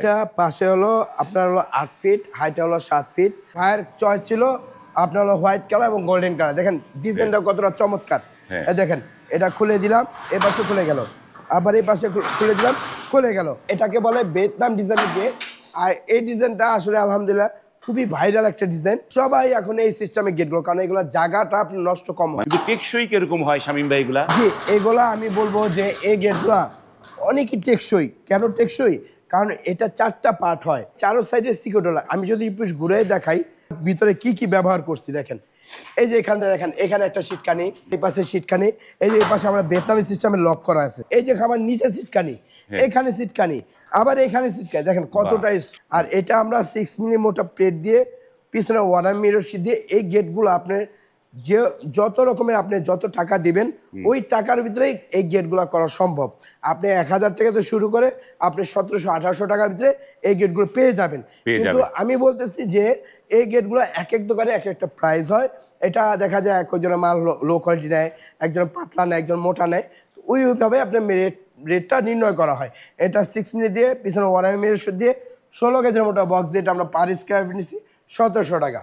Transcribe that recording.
এটা পাশে হলো আপনার হলো 8 ফিট, হাইটে হলো 7 ফিট। ভাইয়ের চয়েস ছিল আপনার হলো হোয়াইট কালার এবং গোল্ডেন কালার। দেখেন ডিজাইনটা কতটা চমৎকার। এই দেখেন এটা খুলে দিলাম, এ পাশে খুলে গেল, আবার এই পাশে খুলে দিলাম, খুলে গেল। এটাকে বলে ভিয়েতনাম ডিজাইনের গেট। আর এই ডিজাইনটা আসলে আলহামদুলিল্লাহ খুবই ভাইরাল একটা ডিজাইন। সবাই এখন এই সিস্টেমে গেটগুলো, কারণ এগুলো জায়গাটা আপনার নষ্ট কম হয়। কিন্তু টেকসই কিরকম হয় শামীম ভাই এগুলা? জি, এগুলা আমি বলবো যে এই গেটগুলা অনেকই টেকসই। কেন টেকসই? কারণ এটা 4টা পার্ট হয়, চারো সাইডে সিকিউরিটি। আমি যদি একটু ঘুরে দেখাই ভিতরে কি কি ব্যবহার করছি দেখেন। এই যে এখানটা দেখেন, এখানে একটা সিটকানি, এই পাশে সিটকানি, এই যে এই পাশে আমরা ভিয়েতনামি সিস্টেমে লক করা আছে। এই যে খাবার নিচে সিটকানি, এখানে সিটকানি, আবার এখানে সিটকানি, দেখেন কতটা। আর এটা আমরা 6 মিলি মোটা প্লেট দিয়ে পিছনে 1 মিটার শীট দিয়ে এই গেটগুলো আপনার যে যত রকমের আপনি যত টাকা দিবেন ওই টাকার ভিতরেই এই গেটগুলো করা সম্ভব। আপনি 1000 টাকা থেকে শুরু করে আপনি 1700-1800 টাকার ভিতরে এই গেটগুলো পেয়ে যাবেন। কিন্তু আমি বলতেছি যে এই গেটগুলো এক এক দোকানে এক একটা প্রাইস হয়। এটা দেখা যায় একজনের মাল লো কোয়ালিটি নেয়, একজন পাতলা নেয়, একজন মোটা নেয়। ওইভাবে আপনার রেটটা নির্ণয় করা হয়। এটা 6 মিনিট দিয়ে পিছনে 1 মিটার দিয়ে 16 কেজির মোটা বক্স দিয়ে আমরা পার স্কয়ার ফিট নিচ্ছি 1700 টাকা।